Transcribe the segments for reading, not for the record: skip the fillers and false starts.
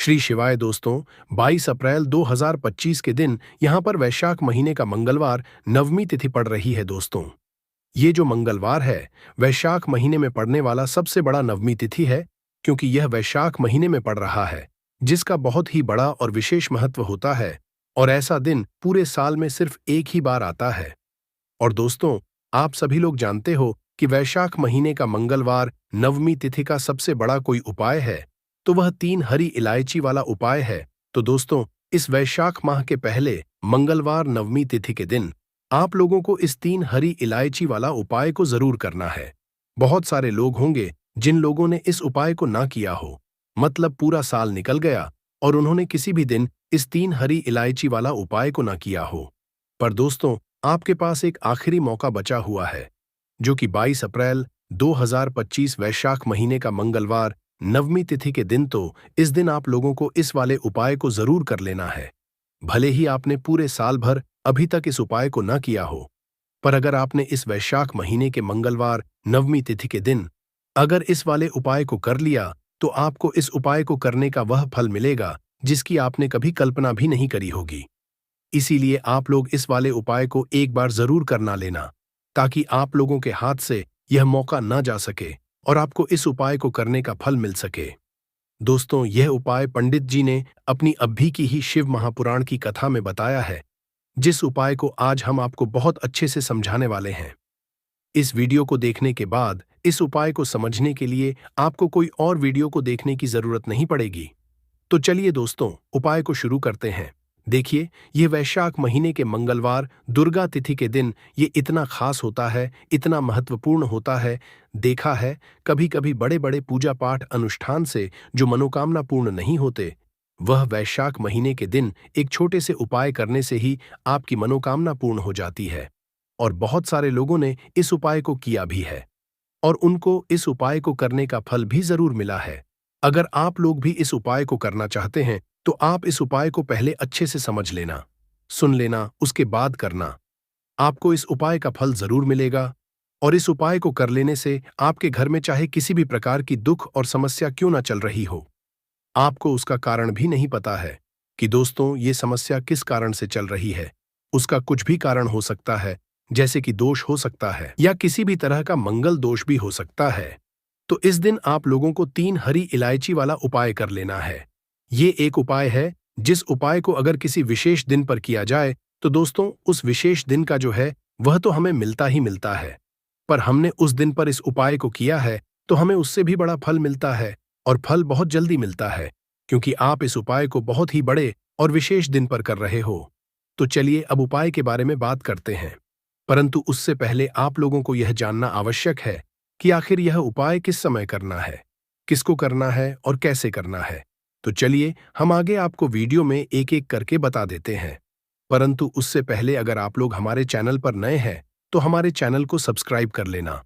श्री शिवाय दोस्तों, 22 अप्रैल 2025 के दिन यहाँ पर वैशाख महीने का मंगलवार नवमी तिथि पड़ रही है दोस्तों। ये जो मंगलवार है, वैशाख महीने में पड़ने वाला सबसे बड़ा नवमी तिथि है, क्योंकि यह वैशाख महीने में पड़ रहा है, जिसका बहुत ही बड़ा और विशेष महत्व होता है। और ऐसा दिन पूरे साल में सिर्फ एक ही बार आता है। और दोस्तों, आप सभी लोग जानते हो कि वैशाख महीने का मंगलवार नवमी तिथि का सबसे बड़ा कोई उपाय है, तो वह 3 हरी इलायची वाला उपाय है। तो दोस्तों, इस वैशाख माह के पहले मंगलवार नवमी तिथि के दिन आप लोगों को इस 3 हरी इलायची वाला उपाय को जरूर करना है। बहुत सारे लोग होंगे जिन लोगों ने इस उपाय को ना किया हो, मतलब पूरा साल निकल गया और उन्होंने किसी भी दिन इस 3 हरी इलायची वाला उपाय को ना किया हो। पर दोस्तों, आपके पास एक आखिरी मौका बचा हुआ है, जो कि 22 अप्रैल 2025 वैशाख महीने का मंगलवार नवमी तिथि के दिन। तो इस दिन आप लोगों को इस वाले उपाय को जरूर कर लेना है। भले ही आपने पूरे साल भर अभी तक इस उपाय को न किया हो, पर अगर आपने इस वैशाख महीने के मंगलवार नवमी तिथि के दिन अगर इस वाले उपाय को कर लिया, तो आपको इस उपाय को करने का वह फल मिलेगा जिसकी आपने कभी कल्पना भी नहीं करी होगी। इसीलिए आप लोग इस वाले उपाय को एक बार जरूर करना लेना, ताकि आप लोगों के हाथ से यह मौका न जा सके और आपको इस उपाय को करने का फल मिल सके। दोस्तों, यह उपाय पंडित जी ने अपनी अभी की ही शिव महापुराण की कथा में बताया है, जिस उपाय को आज हम आपको बहुत अच्छे से समझाने वाले हैं। इस वीडियो को देखने के बाद इस उपाय को समझने के लिए आपको कोई और वीडियो को देखने की जरूरत नहीं पड़ेगी। तो चलिए दोस्तों, उपाय को शुरू करते हैं। देखिए, ये वैशाख महीने के मंगलवार दुर्गा तिथि के दिन ये इतना खास होता है, इतना महत्वपूर्ण होता है। देखा है, कभी कभी बड़े बड़े पूजा पाठ अनुष्ठान से जो मनोकामना पूर्ण नहीं होते, वह वैशाख महीने के दिन एक छोटे से उपाय करने से ही आपकी मनोकामना पूर्ण हो जाती है। और बहुत सारे लोगों ने इस उपाय को किया भी है और उनको इस उपाय को करने का फल भी जरूर मिला है। अगर आप लोग भी इस उपाय को करना चाहते हैं, तो आप इस उपाय को पहले अच्छे से समझ लेना, सुन लेना, उसके बाद करना। आपको इस उपाय का फल जरूर मिलेगा। और इस उपाय को कर लेने से आपके घर में चाहे किसी भी प्रकार की दुख और समस्या क्यों ना चल रही हो, आपको उसका कारण भी नहीं पता है कि दोस्तों ये समस्या किस कारण से चल रही है। उसका कुछ भी कारण हो सकता है, जैसे कि दोष हो सकता है या किसी भी तरह का मंगल दोष भी हो सकता है। तो इस दिन आप लोगों को 3 हरी इलायची वाला उपाय कर लेना है। ये एक उपाय है, जिस उपाय को अगर किसी विशेष दिन पर किया जाए, तो दोस्तों उस विशेष दिन का जो है वह तो हमें मिलता ही मिलता है, पर हमने उस दिन पर इस उपाय को किया है तो हमें उससे भी बड़ा फल मिलता है। और फल बहुत जल्दी मिलता है, क्योंकि आप इस उपाय को बहुत ही बड़े और विशेष दिन पर कर रहे हो। तो चलिए अब उपाय के बारे में बात करते हैं, परंतु उससे पहले आप लोगों को यह जानना आवश्यक है कि आखिर यह उपाय किस समय करना है, किसको करना है और कैसे करना है। तो चलिए हम आगे आपको वीडियो में एक एक करके बता देते हैं। परंतु उससे पहले अगर आप लोग हमारे चैनल पर नए हैं, तो हमारे चैनल को सब्सक्राइब कर लेना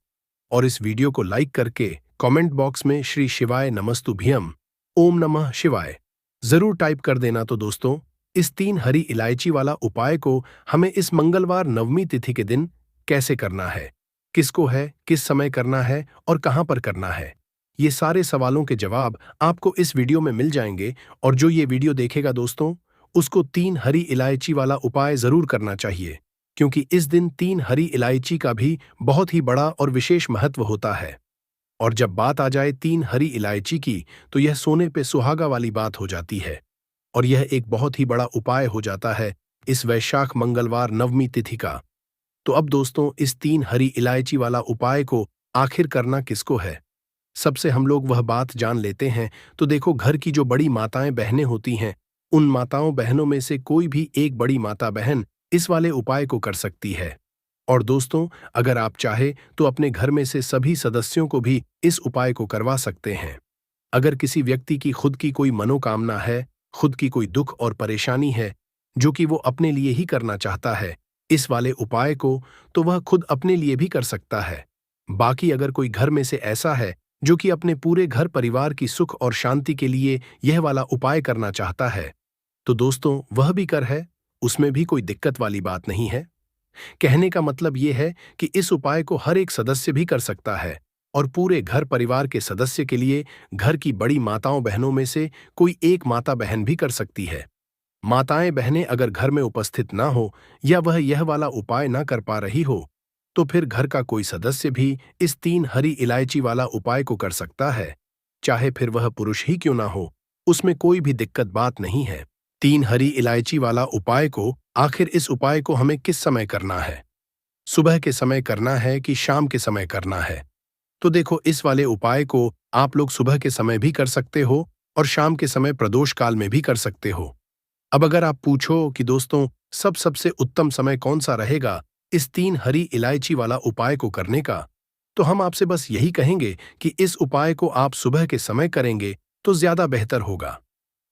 और इस वीडियो को लाइक करके कमेंट बॉक्स में श्री शिवाय नमस्तुभ्यम, ओम नमः शिवाय जरूर टाइप कर देना। तो दोस्तों, इस 3 हरी इलायची वाला उपाय को हमें इस मंगलवार नवमी तिथि के दिन कैसे करना है, किसको है, किस समय करना है और कहां पर करना है, ये सारे सवालों के जवाब आपको इस वीडियो में मिल जाएंगे। और जो ये वीडियो देखेगा दोस्तों, उसको 3 हरी इलायची वाला उपाय जरूर करना चाहिए, क्योंकि इस दिन 3 हरी इलायची का भी बहुत ही बड़ा और विशेष महत्व होता है। और जब बात आ जाए 3 हरी इलायची की, तो यह सोने पे सुहागा वाली बात हो जाती है और यह एक बहुत ही बड़ा उपाय हो जाता है इस वैशाख मंगलवार नवमी तिथि का। तो अब दोस्तों, इस 3 हरी इलायची वाला उपाय को आखिर करना किसको है, सबसे हम लोग वह बात जान लेते हैं। तो देखो, घर की जो बड़ी माताएं बहनें होती हैं, उन माताओं बहनों में से कोई भी एक बड़ी माता बहन इस वाले उपाय को कर सकती है। और दोस्तों, अगर आप चाहे तो अपने घर में से सभी सदस्यों को भी इस उपाय को करवा सकते हैं। अगर किसी व्यक्ति की खुद की कोई मनोकामना है, खुद की कोई दुख और परेशानी है, जो कि वो अपने लिए ही करना चाहता है इस वाले उपाय को, तो वह खुद अपने लिए भी कर सकता है। बाकी अगर कोई घर में से ऐसा है जो कि अपने पूरे घर परिवार की सुख और शांति के लिए यह वाला उपाय करना चाहता है, तो दोस्तों वह भी कर है, उसमें भी कोई दिक्कत वाली बात नहीं है। कहने का मतलब यह है कि इस उपाय को हर एक सदस्य भी कर सकता है, और पूरे घर परिवार के सदस्य के लिए घर की बड़ी माताओं बहनों में से कोई एक माता बहन भी कर सकती है। माताएं बहनें अगर घर में उपस्थित ना हो या वह यह वाला उपाय ना कर पा रही हो, तो फिर घर का कोई सदस्य भी इस 3 हरी इलायची वाला उपाय को कर सकता है। चाहे फिर वह पुरुष ही क्यों ना हो, उसमें कोई भी दिक्कत बात नहीं है। 3 हरी इलायची वाला उपाय को आखिर इस उपाय को हमें किस समय करना है? सुबह के समय करना है कि शाम के समय करना है? तो देखो, इस वाले उपाय को आप लोग सुबह के समय भी कर सकते हो और शाम के समय प्रदोष काल में भी कर सकते हो। अब अगर आप पूछो कि दोस्तों सबसे उत्तम समय कौन सा रहेगा इस 3 हरी इलायची वाला उपाय को करने का, तो हम आपसे बस यही कहेंगे कि इस उपाय को आप सुबह के समय करेंगे तो ज्यादा बेहतर होगा।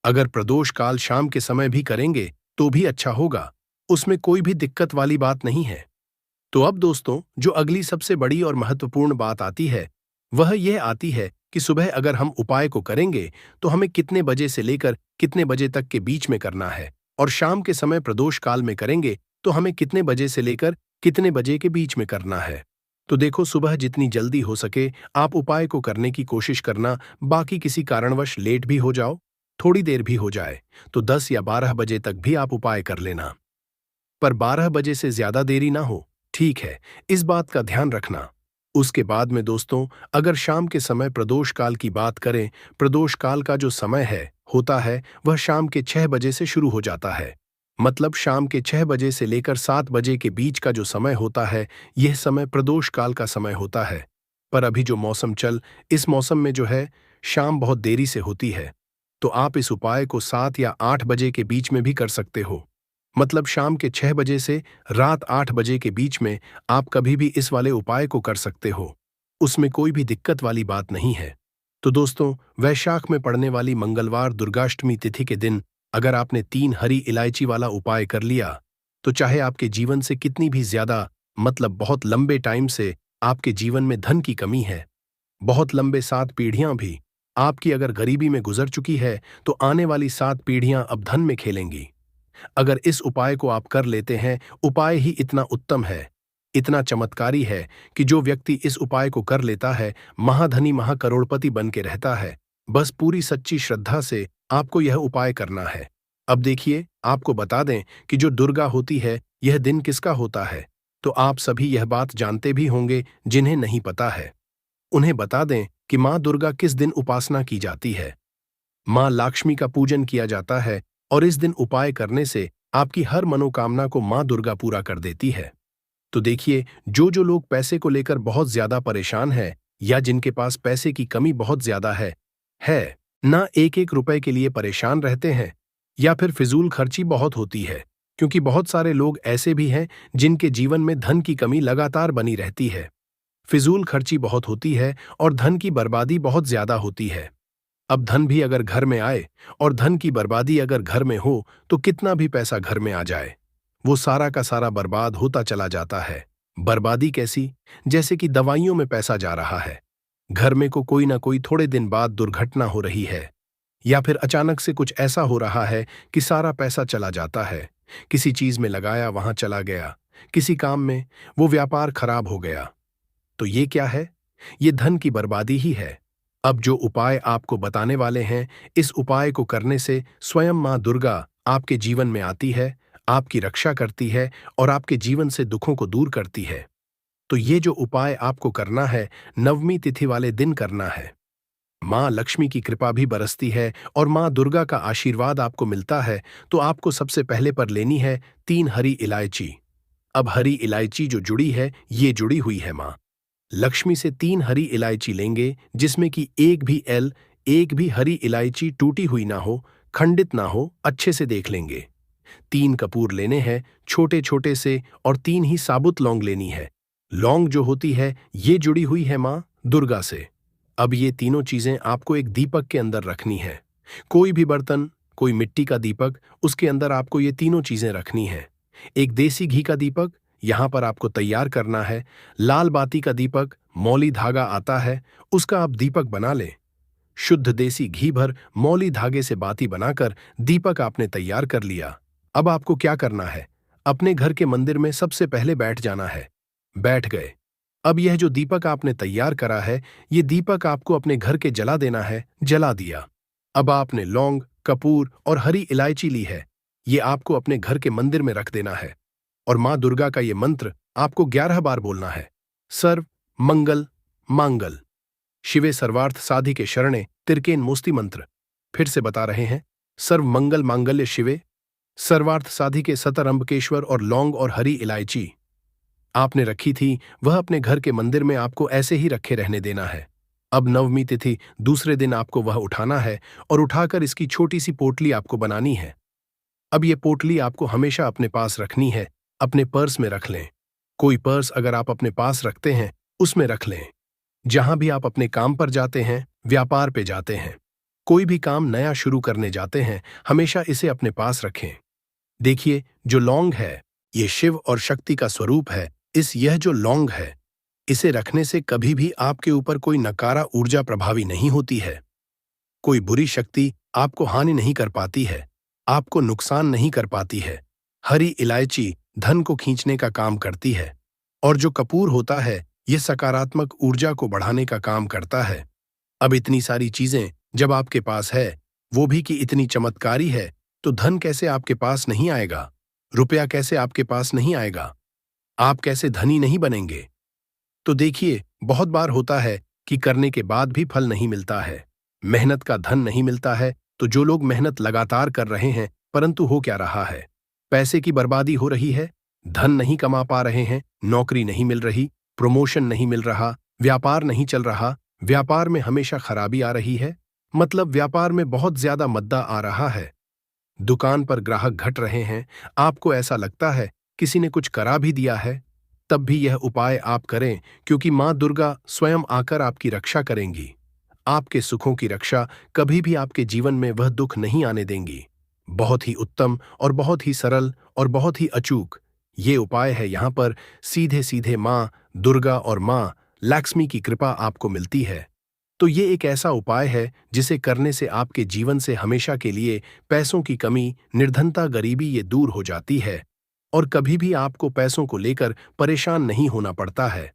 अगर प्रदोष काल शाम के समय भी करेंगे तो भी अच्छा होगा, उसमें कोई भी दिक्कत वाली बात नहीं है। तो अब दोस्तों, जो अगली सबसे बड़ी और महत्वपूर्ण बात आती है, वह यह आती है कि सुबह अगर हम उपाय को करेंगे तो हमें कितने बजे से लेकर कितने बजे तक के बीच में करना है, और शाम के समय प्रदोष काल में करेंगे तो हमें कितने बजे से लेकर कितने बजे के बीच में करना है। तो देखो, सुबह जितनी जल्दी हो सके आप उपाय को करने की कोशिश करना। बाकी किसी कारणवश लेट भी हो जाओ, थोड़ी देर भी हो जाए, तो 10 या 12 बजे तक भी आप उपाय कर लेना, पर 12 बजे से ज्यादा देरी ना हो, ठीक है? इस बात का ध्यान रखना। उसके बाद में दोस्तों, अगर शाम के समय प्रदोष काल की बात करें, प्रदोष काल का जो समय होता है वह शाम के 6 बजे से शुरू हो जाता है। मतलब शाम के 6 बजे से लेकर 7 बजे के बीच का जो समय होता है, यह समय प्रदोष काल का समय होता है। पर अभी जो मौसम इस मौसम में जो है शाम बहुत देरी से होती है, तो आप इस उपाय को 7 या 8 बजे के बीच में भी कर सकते हो। मतलब शाम के 6 बजे से रात 8 बजे के बीच में आप कभी भी इस वाले उपाय को कर सकते हो, उसमें कोई भी दिक्कत वाली बात नहीं है। तो दोस्तों, वैशाख में पड़ने वाली मंगलवार दुर्गाष्टमी तिथि के दिन अगर आपने 3 हरी इलायची वाला उपाय कर लिया, तो चाहे आपके जीवन से कितनी भी ज्यादा, मतलब बहुत लंबे टाइम से आपके जीवन में धन की कमी है, बहुत लंबे 7 पीढ़ियां भी आपकी अगर गरीबी में गुजर चुकी है, तो आने वाली 7 पीढ़ियां अब धन में खेलेंगी। अगर इस उपाय को आप कर लेते हैं, उपाय ही इतना उत्तम है, इतना चमत्कारी है कि जो व्यक्ति इस उपाय को कर लेता है, महाधनी महाकरोड़पति बन के रहता है। बस पूरी सच्ची श्रद्धा से आपको यह उपाय करना है। अब देखिए, आपको बता दें कि जो दुर्गा होती है, यह दिन किसका होता है, तो आप सभी यह बात जानते भी होंगे। जिन्हें नहीं पता है, उन्हें बता दें कि माँ दुर्गा किस दिन उपासना की जाती है। माँ लक्ष्मी का पूजन किया जाता है और इस दिन उपाय करने से आपकी हर मनोकामना को माँ दुर्गा पूरा कर देती है। तो देखिए, जो लोग पैसे को लेकर बहुत ज्यादा परेशान हैं या जिनके पास पैसे की कमी बहुत ज्यादा है ना, एक एक रुपए के लिए परेशान रहते हैं, या फिर फिजूल खर्ची बहुत होती है, क्योंकि बहुत सारे लोग ऐसे भी हैं जिनके जीवन में धन की कमी लगातार बनी रहती है, फिजूल खर्ची बहुत होती है और धन की बर्बादी बहुत ज्यादा होती है। अब धन भी अगर घर में आए और धन की बर्बादी अगर घर में हो, तो कितना भी पैसा घर में आ जाए, वो सारा का सारा बर्बाद होता चला जाता है। बर्बादी कैसी? जैसे कि दवाइयों में पैसा जा रहा है, घर में को कोई ना कोई थोड़े दिन बाद दुर्घटना हो रही है, या फिर अचानक से कुछ ऐसा हो रहा है कि सारा पैसा चला जाता है। किसी चीज में लगाया, वहां चला गया, किसी काम में वो व्यापार खराब हो गया। तो ये क्या है? ये धन की बर्बादी ही है। अब जो उपाय आपको बताने वाले हैं, इस उपाय को करने से स्वयं माँ दुर्गा आपके जीवन में आती है, आपकी रक्षा करती है और आपके जीवन से दुखों को दूर करती है। तो ये जो उपाय आपको करना है, नवमी तिथि वाले दिन करना है। माँ लक्ष्मी की कृपा भी बरसती है और माँ दुर्गा का आशीर्वाद आपको मिलता है। तो आपको सबसे पहले पर लेनी है 3 हरी इलायची। अब हरी इलायची जो जुड़ी है, ये जुड़ी हुई है माँ लक्ष्मी से। 3 हरी इलायची लेंगे जिसमें कि एक भी हरी इलायची टूटी हुई ना हो, खंडित ना हो, अच्छे से देख लेंगे। 3 कपूर लेने हैं छोटे छोटे से, और 3 ही साबुत लौंग लेनी है। लौंग जो होती है, ये जुड़ी हुई है माँ दुर्गा से। अब ये तीनों चीजें आपको एक दीपक के अंदर रखनी है। कोई भी बर्तन, कोई मिट्टी का दीपक, उसके अंदर आपको ये तीनों चीजें रखनी है। एक देसी घी का दीपक यहां पर आपको तैयार करना है। लाल बाती का दीपक, मौली धागा आता है, उसका आप दीपक बना लें। शुद्ध देसी घी भर मौली धागे से बाती बनाकर दीपक आपने तैयार कर लिया। अब आपको क्या करना है? अपने घर के मंदिर में सबसे पहले बैठ जाना है। बैठ गए, अब यह जो दीपक आपने तैयार करा है, ये दीपक आपको अपने घर के जला देना है। जला दिया। अब आपने लौंग, कपूर और हरी इलायची ली है। ये आपको अपने घर के मंदिर में रख देना है और माँ दुर्गा का ये मंत्र आपको 11 बार बोलना है। सर्व मंगल मांगल शिवे सर्वार्थ साधिके शरणे तिरकेन मोस्ति मंत्र। फिर से बता रहे हैं। सर्व मंगल मांगल्य शिवे सर्वार्थ साधिके सतरंबकेश्वर और लौंग और हरी इलायची आपने रखी थी, वह अपने घर के मंदिर में आपको ऐसे ही रखे रहने देना है। अब नवमी तिथि दूसरे दिन आपको वह उठाना है और उठाकर इसकी छोटी सी पोटली आपको बनानी है। अब ये पोटली आपको हमेशा अपने पास रखनी है। अपने पर्स में रख लें। कोई पर्स अगर आप अपने पास रखते हैं, उसमें रख लें। जहां भी आप अपने काम पर जाते हैं, व्यापार पे जाते हैं, कोई भी काम नया शुरू करने जाते हैं, हमेशा इसे अपने पास रखें। देखिए, जो लौंग है, ये शिव और शक्ति का स्वरूप है। यह जो लौंग है, इसे रखने से कभी भी आपके ऊपर कोई नकारा ऊर्जा प्रभावी नहीं होती है। कोई बुरी शक्ति आपको हानि नहीं कर पाती है, आपको नुकसान नहीं कर पाती है। हरी इलायची धन को खींचने का काम करती है और जो कपूर होता है, ये सकारात्मक ऊर्जा को बढ़ाने का काम करता है। अब इतनी सारी चीजें जब आपके पास है, वो भी कि इतनी चमत्कारी है, तो धन कैसे आपके पास नहीं आएगा? रुपया कैसे आपके पास नहीं आएगा? आप कैसे धनी नहीं बनेंगे? तो देखिए, बहुत बार होता है कि करने के बाद भी फल नहीं मिलता है, मेहनत का धन नहीं मिलता है। तो जो लोग मेहनत लगातार कर रहे हैं, परंतु हो क्या रहा है? पैसे की बर्बादी हो रही है, धन नहीं कमा पा रहे हैं, नौकरी नहीं मिल रही, प्रमोशन नहीं मिल रहा, व्यापार नहीं चल रहा, व्यापार में हमेशा खराबी आ रही है, मतलब व्यापार में बहुत ज्यादा मद्दा आ रहा है, दुकान पर ग्राहक घट रहे हैं, आपको ऐसा लगता है किसी ने कुछ करा भी दिया है, तब भी यह उपाय आप करें, क्योंकि माँ दुर्गा स्वयं आकर आपकी रक्षा करेंगी। आपके सुखों की रक्षा कभी भी आपके जीवन में वह दुख नहीं आने देंगी। बहुत ही उत्तम और बहुत ही सरल और बहुत ही अचूक ये उपाय है। यहाँ पर सीधे सीधे माँ दुर्गा और माँ लक्ष्मी की कृपा आपको मिलती है। तो ये एक ऐसा उपाय है जिसे करने से आपके जीवन से हमेशा के लिए पैसों की कमी, निर्धनता, गरीबी ये दूर हो जाती है और कभी भी आपको पैसों को लेकर परेशान नहीं होना पड़ता है।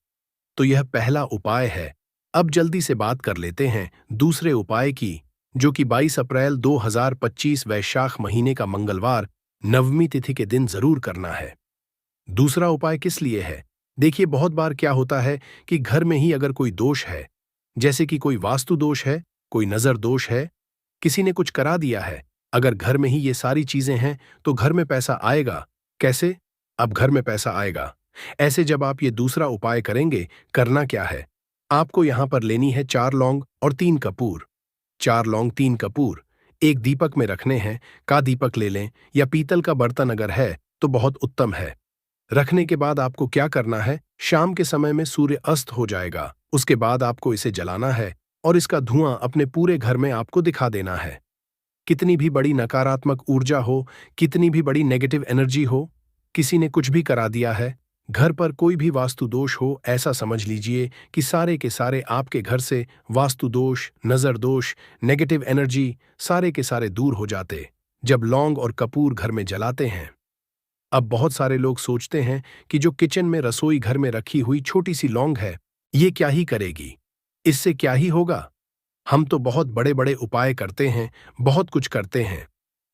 तो यह पहला उपाय है। अब जल्दी से बात कर लेते हैं दूसरे उपाय की, जो कि 22 अप्रैल 2025 वैशाख महीने का मंगलवार नवमी तिथि के दिन जरूर करना है। दूसरा उपाय किस लिए है? देखिए, बहुत बार क्या होता है कि घर में ही अगर कोई दोष है, जैसे कि कोई वास्तु दोष है, कोई नजर दोष है, किसी ने कुछ करा दिया है, अगर घर में ही ये सारी चीजें हैं, तो घर में पैसा आएगा कैसे? अब घर में पैसा आएगा ऐसे जब आप ये दूसरा उपाय करेंगे। करना क्या है? आपको यहां पर लेनी है 4 लौंग और 3 कपूर। 4 लौंग 3 कपूर एक दीपक में रखने हैं। का दीपक ले लें या पीतल का बर्तन अगर है तो बहुत उत्तम है। रखने के बाद आपको क्या करना है? शाम के समय में सूर्य अस्त हो जाएगा, उसके बाद आपको इसे जलाना है और इसका धुआं अपने पूरे घर में आपको दिखा देना है। कितनी भी बड़ी नकारात्मक ऊर्जा हो, कितनी भी बड़ी नेगेटिव एनर्जी हो, किसी ने कुछ भी करा दिया है, घर पर कोई भी वास्तु दोष हो, ऐसा समझ लीजिए कि सारे के सारे आपके घर से वास्तु दोष, नजर दोष, नेगेटिव एनर्जी सारे के सारे दूर हो जाते जब लौंग और कपूर घर में जलाते हैं। अब बहुत सारे लोग सोचते हैं कि जो किचन में रसोई घर में रखी हुई छोटी सी लौंग है, ये क्या ही करेगी, इससे क्या ही होगा। हम तो बहुत बड़े बड़े उपाय करते हैं, बहुत कुछ करते हैं,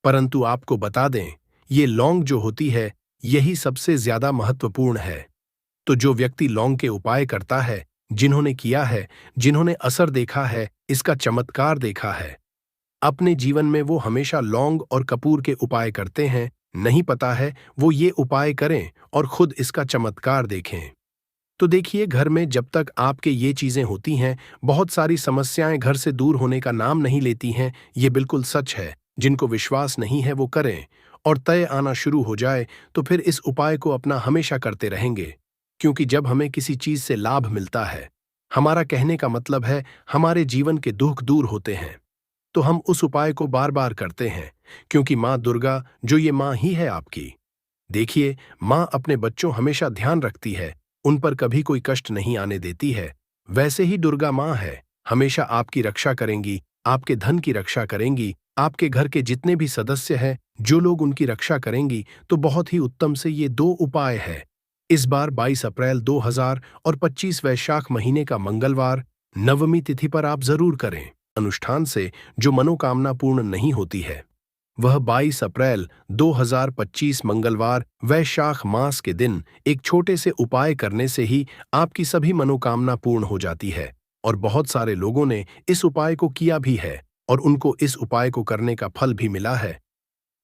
परंतु आपको बता दें, ये लौंग जो होती है, यही सबसे ज्यादा महत्वपूर्ण है। तो जो व्यक्ति लौंग के उपाय करता है, जिन्होंने किया है, जिन्होंने असर देखा है, इसका चमत्कार देखा है, अपने जीवन में वो हमेशा लौंग और कपूर के उपाय करते हैं। नहीं पता है, वो ये उपाय करें और खुद इसका चमत्कार देखें। तो देखिए, घर में जब तक आपके ये चीजें होती हैं, बहुत सारी समस्याएं घर से दूर होने का नाम नहीं लेती हैं। ये बिल्कुल सच है। जिनको विश्वास नहीं है वो करें और तय आना शुरू हो जाए तो फिर इस उपाय को अपना हमेशा करते रहेंगे, क्योंकि जब हमें किसी चीज से लाभ मिलता है, हमारा कहने का मतलब है हमारे जीवन के दुख दूर होते हैं, तो हम उस उपाय को बार बार करते हैं, क्योंकि माँ दुर्गा जो ये माँ ही है आपकी। देखिए, माँ अपने बच्चों हमेशा ध्यान रखती है, उन पर कभी कोई कष्ट नहीं आने देती है। वैसे ही दुर्गा माँ है, हमेशा आपकी रक्षा करेंगी, आपके धन की रक्षा करेंगी, आपके घर के जितने भी सदस्य हैं, जो लोग उनकी रक्षा करेंगी। तो बहुत ही उत्तम से ये 2 उपाय है। इस बार 22 अप्रैल 2025 वैशाख महीने का मंगलवार नवमी तिथि पर आप जरूर करें। अनुष्ठान से जो मनोकामना पूर्ण नहीं होती है वह 22 अप्रैल 2025 मंगलवार वैशाख मास के दिन एक छोटे से उपाय करने से ही आपकी सभी मनोकामना पूर्ण हो जाती है। और बहुत सारे लोगों ने इस उपाय को किया भी है और उनको इस उपाय को करने का फल भी मिला है।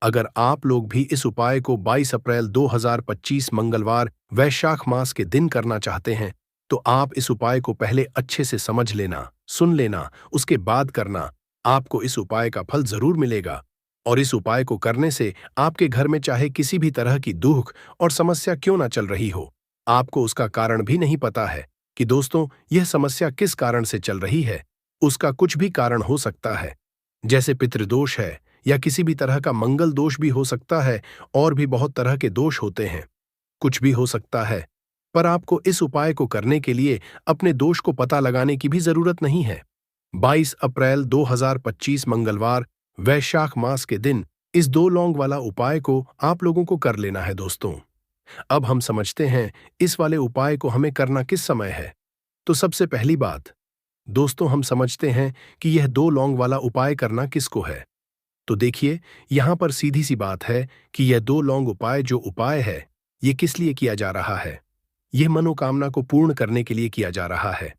अगर आप लोग भी इस उपाय को 22 अप्रैल 2025 मंगलवार वैशाख मास के दिन करना चाहते हैं तो आप इस उपाय को पहले अच्छे से समझ लेना, सुन लेना, उसके बाद करना। आपको इस उपाय का फल जरूर मिलेगा। और इस उपाय को करने से आपके घर में चाहे किसी भी तरह की दुख और समस्या क्यों ना चल रही हो, आपको उसका कारण भी नहीं पता है कि दोस्तों यह समस्या किस कारण से चल रही है। उसका कुछ भी कारण हो सकता है, जैसे पितृदोष है या किसी भी तरह का मंगल दोष भी हो सकता है, और भी बहुत तरह के दोष होते हैं। कुछ भी हो सकता है, पर आपको इस उपाय को करने के लिए अपने दोष को पता लगाने की भी जरूरत नहीं है। 22 अप्रैल 2025 मंगलवार वैशाख मास के दिन इस 2 लौंग वाला उपाय को आप लोगों को कर लेना है दोस्तों। अब हम समझते हैं इस वाले उपाय को हमें करना किस समय है। तो सबसे पहली बात दोस्तों, हम समझते हैं कि यह 2 लौंग वाला उपाय करना किसको है। तो देखिए, यहां पर सीधी सी बात है कि यह 2 लौंग उपाय जो उपाय है ये किस लिए किया जा रहा है। यह मनोकामना को पूर्ण करने के लिए किया जा रहा है,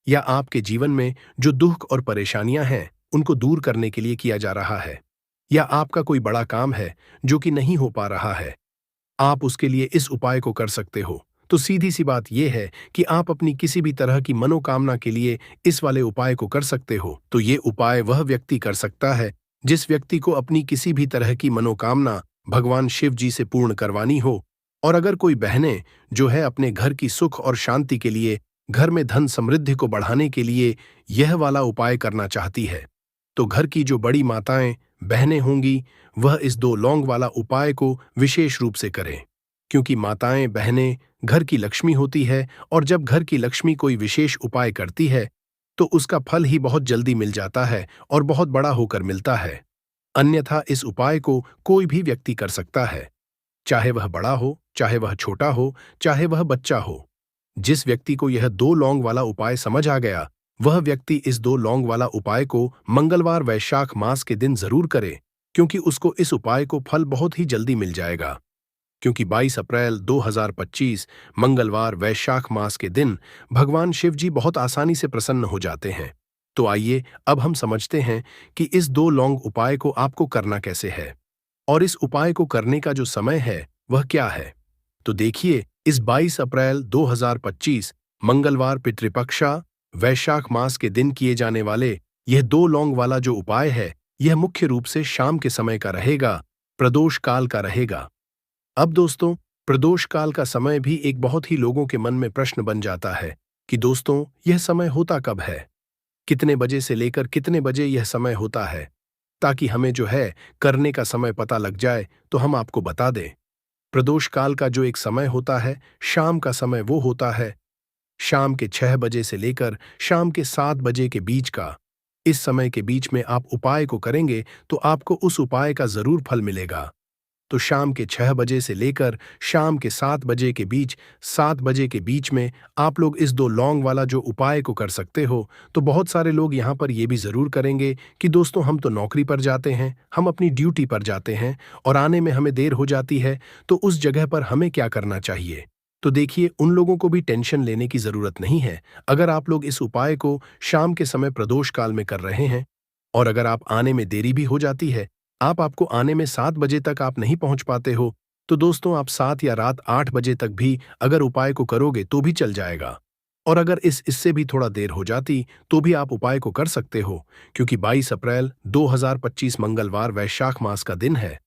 या आपके जीवन में जो दुख और परेशानियां हैं उनको दूर करने के लिए किया जा रहा है, या आपका कोई बड़ा काम है जो कि नहीं हो पा रहा है, आप उसके लिए इस उपाय को कर सकते हो। तो सीधी सी बात यह है कि आप अपनी किसी भी तरह की मनोकामना के लिए इस वाले उपाय को कर सकते हो। तो ये उपाय वह व्यक्ति कर सकता है जिस व्यक्ति को अपनी किसी भी तरह की मनोकामना भगवान शिव जी से पूर्ण करवानी हो। और अगर कोई बहनें जो है अपने घर की सुख और शांति के लिए, घर में धन समृद्धि को बढ़ाने के लिए यह वाला उपाय करना चाहती है, तो घर की जो बड़ी माताएं बहनें होंगी वह इस 2 लौंग वाला उपाय को विशेष रूप से करें। क्योंकि माताएं बहनें घर की लक्ष्मी होती है, और जब घर की लक्ष्मी कोई विशेष उपाय करती है तो उसका फल ही बहुत जल्दी मिल जाता है और बहुत बड़ा होकर मिलता है। अन्यथा इस उपाय को कोई भी व्यक्ति कर सकता है, चाहे वह बड़ा हो, चाहे वह छोटा हो, चाहे वह बच्चा हो। जिस व्यक्ति को यह 2 लौंग वाला उपाय समझ आ गया वह व्यक्ति इस 2 लौंग वाला उपाय को मंगलवार वैशाख मास के दिन जरूर करे, क्योंकि उसको इस उपाय को फल बहुत ही जल्दी मिल जाएगा। क्योंकि 22 अप्रैल 2025 मंगलवार वैशाख मास के दिन भगवान शिव जी बहुत आसानी से प्रसन्न हो जाते हैं। तो आइए अब हम समझते हैं कि इस 2 लौंग उपाय को आपको करना कैसे है, और इस उपाय को करने का जो समय है वह क्या है। तो देखिए, इस 22 अप्रैल 2025 मंगलवार पितृपक्षा वैशाख मास के दिन किए जाने वाले यह 2 लौंग वाला जो उपाय है यह मुख्य रूप से शाम के समय का रहेगा, प्रदोष काल का रहेगा। अब दोस्तों, प्रदोष काल का समय भी एक बहुत ही लोगों के मन में प्रश्न बन जाता है कि दोस्तों यह समय होता कब है, कितने बजे से लेकर कितने बजे यह समय होता है, ताकि हमें जो है करने का समय पता लग जाए तो हम आपको बता दें। प्रदोष काल का जो एक समय होता है, शाम का समय, वो होता है शाम के 6 बजे से लेकर शाम के 7 बजे के बीच का। इस समय के बीच में आप उपाय को करेंगे तो आपको उस उपाय का जरूर फल मिलेगा। तो शाम के 6 बजे से लेकर शाम के 7 बजे के बीच, 7 बजे के बीच में आप लोग इस 2 लौंग वाला जो उपाय को कर सकते हो। तो बहुत सारे लोग यहाँ पर ये भी जरूर करेंगे कि दोस्तों हम तो नौकरी पर जाते हैं, हम अपनी ड्यूटी पर जाते हैं और आने में हमें देर हो जाती है, तो उस जगह पर हमें क्या करना चाहिए। तो देखिए, उन लोगों को भी टेंशन लेने की जरूरत नहीं है। अगर आप लोग इस उपाय को शाम के समय प्रदोष काल में कर रहे हैं, और अगर आप आने में देरी भी हो जाती है, आपको आने में 7 बजे तक आप नहीं पहुंच पाते हो, तो दोस्तों आप 7 या रात 8 बजे तक भी अगर उपाय को करोगे तो भी चल जाएगा। और अगर इससे भी थोड़ा देर हो जाती तो भी आप उपाय को कर सकते हो, क्योंकि 22 अप्रैल 2025 मंगलवार वैशाख मास का दिन है।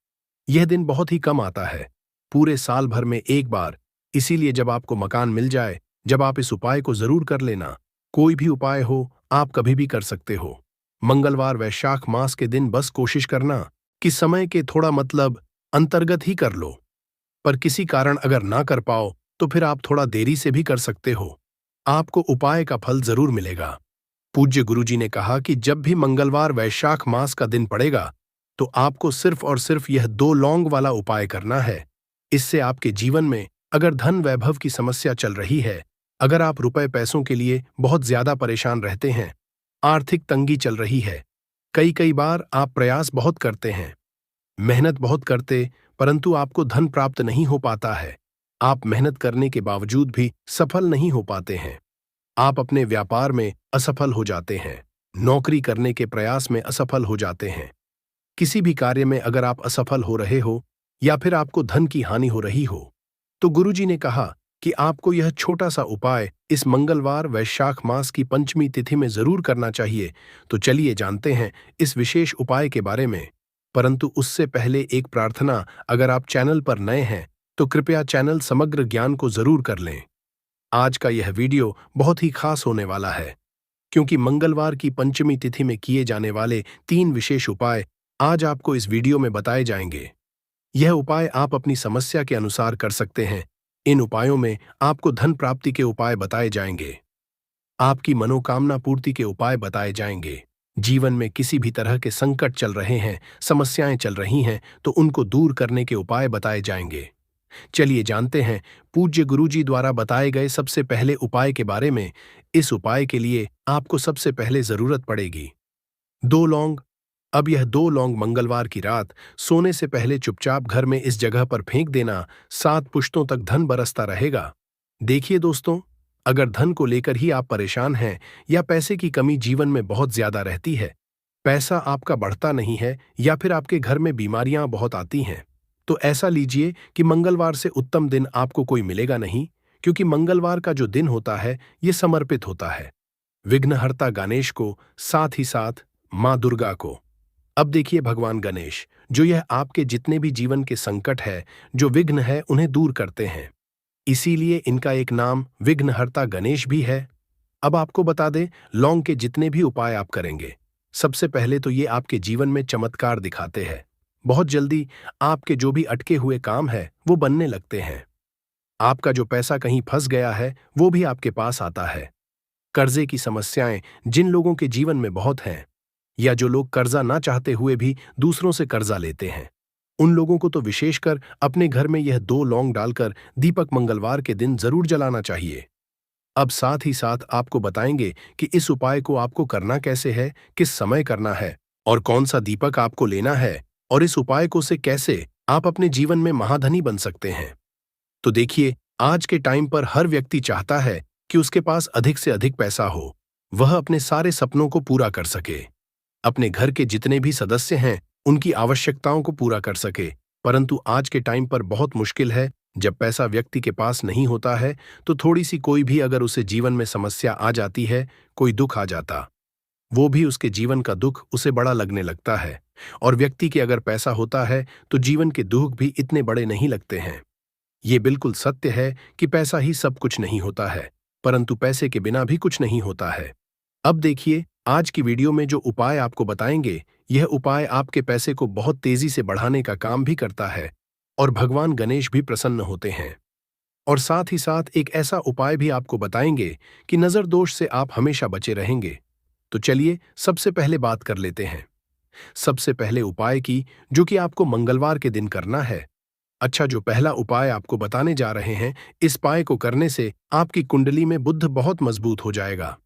यह दिन बहुत ही कम आता है, पूरे साल भर में एक बार। इसीलिए जब आपको मकान मिल जाए, जब आप इस उपाय को जरूर कर लेना। कोई भी उपाय हो आप कभी भी कर सकते हो। मंगलवार वैशाख मास के दिन बस कोशिश करना कि समय के थोड़ा अंतर्गत ही कर लो। पर किसी कारण अगर ना कर पाओ तो फिर आप थोड़ा देरी से भी कर सकते हो, आपको उपाय का फल जरूर मिलेगा। पूज्य गुरुजी ने कहा कि जब भी मंगलवार वैशाख मास का दिन पड़ेगा तो आपको सिर्फ और सिर्फ यह 2 लौंग वाला उपाय करना है। इससे आपके जीवन में अगर धन वैभव की समस्या चल रही है, अगर आप रुपए पैसों के लिए बहुत ज्यादा परेशान रहते हैं, आर्थिक तंगी चल रही है, कई कई बार आप प्रयास बहुत करते हैं, मेहनत बहुत करते, परंतु आपको धन प्राप्त नहीं हो पाता है। आप मेहनत करने के बावजूद भी सफल नहीं हो पाते हैं। आप अपने व्यापार में असफल हो जाते हैं, नौकरी करने के प्रयास में असफल हो जाते हैं। किसी भी कार्य में अगर आप असफल हो रहे हो या फिर आपको धन की हानि हो रही हो, तो गुरुजी ने कहा कि आपको यह छोटा सा उपाय इस मंगलवार वैशाख मास की पंचमी तिथि में जरूर करना चाहिए। तो चलिए जानते हैं इस विशेष उपाय के बारे में। परंतु उससे पहले एक प्रार्थना, अगर आप चैनल पर नए हैं तो कृपया चैनल समग्र ज्ञान को जरूर कर लें। आज का यह वीडियो बहुत ही खास होने वाला है, क्योंकि मंगलवार की पंचमी तिथि में किए जाने वाले 3 विशेष उपाय आज आपको इस वीडियो में बताए जाएंगे। यह उपाय आप अपनी समस्या के अनुसार कर सकते हैं। इन उपायों में आपको धन प्राप्ति के उपाय बताए जाएंगे, आपकी मनोकामना पूर्ति के उपाय बताए जाएंगे। जीवन में किसी भी तरह के संकट चल रहे हैं, समस्याएं चल रही हैं, तो उनको दूर करने के उपाय बताए जाएंगे। चलिए जानते हैं पूज्य गुरुजी द्वारा बताए गए सबसे पहले उपाय के बारे में। इस उपाय के लिए आपको सबसे पहले जरूरत पड़ेगी 2 लौंग। अब यह 2 लौंग मंगलवार की रात सोने से पहले चुपचाप घर में इस जगह पर फेंक देना। 7 पुश्तों तक धन बरसता रहेगा। देखिए दोस्तों, अगर धन को लेकर ही आप परेशान हैं या पैसे की कमी जीवन में बहुत ज्यादा रहती है, पैसा आपका बढ़ता नहीं है या फिर आपके घर में बीमारियां बहुत आती हैं, तो ऐसा लीजिए कि मंगलवार से उत्तम दिन आपको कोई मिलेगा नहीं, क्योंकि मंगलवार का जो दिन होता है ये समर्पित होता है विघ्नहर्ता गणेश को, साथ ही साथ मां दुर्गा को। अब देखिए भगवान गणेश, जो यह आपके जितने भी जीवन के संकट है, जो विघ्न है, उन्हें दूर करते हैं। इसीलिए इनका एक नाम विघ्नहर्ता गणेश भी है। अब आपको बता दें, लौंग के जितने भी उपाय आप करेंगे, सबसे पहले तो ये आपके जीवन में चमत्कार दिखाते हैं। बहुत जल्दी आपके जो भी अटके हुए काम है वो बनने लगते हैं। आपका जो पैसा कहीं फंस गया है वो भी आपके पास आता है। कर्जे की समस्याएं जिन लोगों के जीवन में बहुत हैं, या जो लोग कर्जा ना चाहते हुए भी दूसरों से कर्जा लेते हैं, उन लोगों को तो विशेषकर अपने घर में यह 2 लौंग डालकर दीपक मंगलवार के दिन जरूर जलाना चाहिए। अब साथ ही साथ आपको बताएंगे कि इस उपाय को आपको करना कैसे है, किस समय करना है और कौन सा दीपक आपको लेना है, और इस उपाय को से कैसे आप अपने जीवन में महाधनी बन सकते हैं। तो देखिए, आज के टाइम पर हर व्यक्ति चाहता है कि उसके पास अधिक से अधिक पैसा हो, वह अपने सारे सपनों को पूरा कर सके, अपने घर के जितने भी सदस्य हैं उनकी आवश्यकताओं को पूरा कर सके। परंतु आज के टाइम पर बहुत मुश्किल है। जब पैसा व्यक्ति के पास नहीं होता है तो थोड़ी सी कोई भी अगर उसे जीवन में समस्या आ जाती है, कोई दुख आ जाता, वो भी उसके जीवन का दुख उसे बड़ा लगने लगता है। और व्यक्ति के अगर पैसा होता है तो जीवन के दुख भी इतने बड़े नहीं लगते हैं। ये बिल्कुल सत्य है कि पैसा ही सब कुछ नहीं होता है, परंतु पैसे के बिना भी कुछ नहीं होता है। अब देखिए, आज की वीडियो में जो उपाय आपको बताएंगे, यह उपाय आपके पैसे को बहुत तेजी से बढ़ाने का काम भी करता है और भगवान गणेश भी प्रसन्न होते हैं। और साथ ही साथ एक ऐसा उपाय भी आपको बताएंगे कि नजर दोष से आप हमेशा बचे रहेंगे। तो चलिए सबसे पहले बात कर लेते हैं सबसे पहले उपाय की, जो कि आपको मंगलवार के दिन करना है। अच्छा, जो पहला उपाय आपको बताने जा रहे हैं, इस उपाय को करने से आपकी कुंडली में बुध बहुत मजबूत हो जाएगा।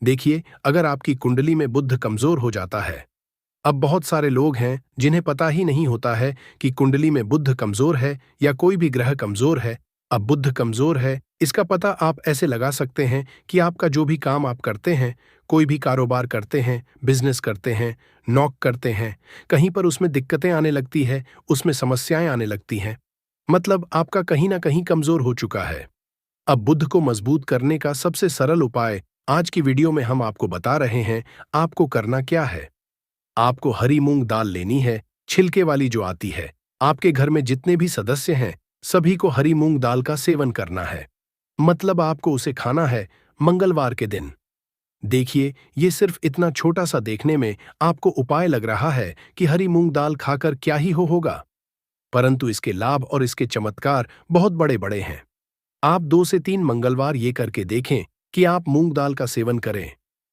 देखिए, अगर आपकी कुंडली में बुध कमजोर हो जाता है, अब बहुत सारे लोग हैं जिन्हें पता ही नहीं होता है कि कुंडली में बुध कमजोर है या कोई भी ग्रह कमजोर है। अब बुध कमजोर है, इसका पता आप ऐसे लगा सकते हैं कि आपका जो भी काम आप करते हैं, कोई भी कारोबार करते हैं, बिजनेस करते हैं, नौक करते हैं, कहीं पर उसमें दिक्कतें आने लगती है, उसमें समस्याएं आने लगती हैं, मतलब आपका कहीं ना कहीं कमजोर हो चुका है। अब बुध को मजबूत करने का सबसे सरल उपाय आज की वीडियो में हम आपको बता रहे हैं। आपको करना क्या है, आपको हरी मूंग दाल लेनी है, छिलके वाली जो आती है। आपके घर में जितने भी सदस्य हैं सभी को हरी मूंग दाल का सेवन करना है, मतलब आपको उसे खाना है मंगलवार के दिन। देखिए, ये सिर्फ इतना छोटा सा देखने में आपको उपाय लग रहा है कि हरी मूंग दाल खाकर क्या ही होगा, परंतु इसके लाभ और इसके चमत्कार बहुत बड़े बड़े हैं। आप 2 से 3 मंगलवार ये करके देखें कि आप मूंग दाल का सेवन करें।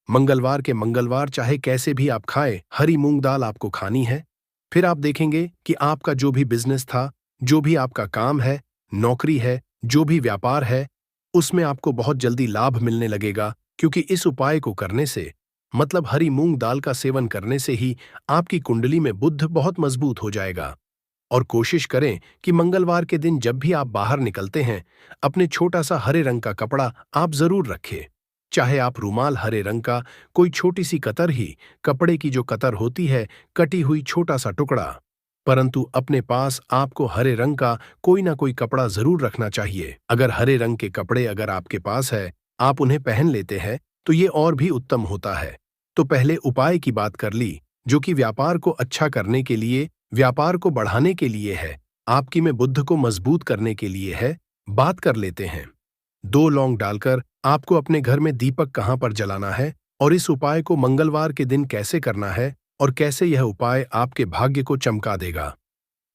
मंगलवार के मंगलवार चाहे कैसे भी आप खाएं, हरी मूंग दाल आपको खानी है। फिर आप देखेंगे कि आपका जो भी बिजनेस था, जो भी आपका काम है, नौकरी है, जो भी व्यापार है उसमें आपको बहुत जल्दी लाभ मिलने लगेगा, क्योंकि इस उपाय को करने से, मतलब हरी मूंग दाल का सेवन करने से ही आपकी कुंडली में बुध बहुत मजबूत हो जाएगा। और कोशिश करें कि मंगलवार के दिन जब भी आप बाहर निकलते हैं, अपने छोटा सा हरे रंग का कपड़ा आप जरूर रखें। चाहे आप रूमाल हरे रंग का, कोई छोटी सी कतर ही, कपड़े की जो कतर होती है, कटी हुई छोटा सा टुकड़ा, परंतु अपने पास आपको हरे रंग का कोई ना कोई कपड़ा जरूर रखना चाहिए। अगर हरे रंग के कपड़े अगर आपके पास है, आप उन्हें पहन लेते हैं, तो ये और भी उत्तम होता है। तो पहले उपाय की बात कर ली, जो कि व्यापार को अच्छा करने के लिए, व्यापार को बढ़ाने के लिए है, आपकी में बुद्ध को मजबूत करने के लिए है। बात कर लेते हैं। 2 लौंग डालकर आपको अपने घर में दीपक कहां पर जलाना है, और इस उपाय को मंगलवार के दिन कैसे करना है, और कैसे यह उपाय आपके भाग्य को चमका देगा,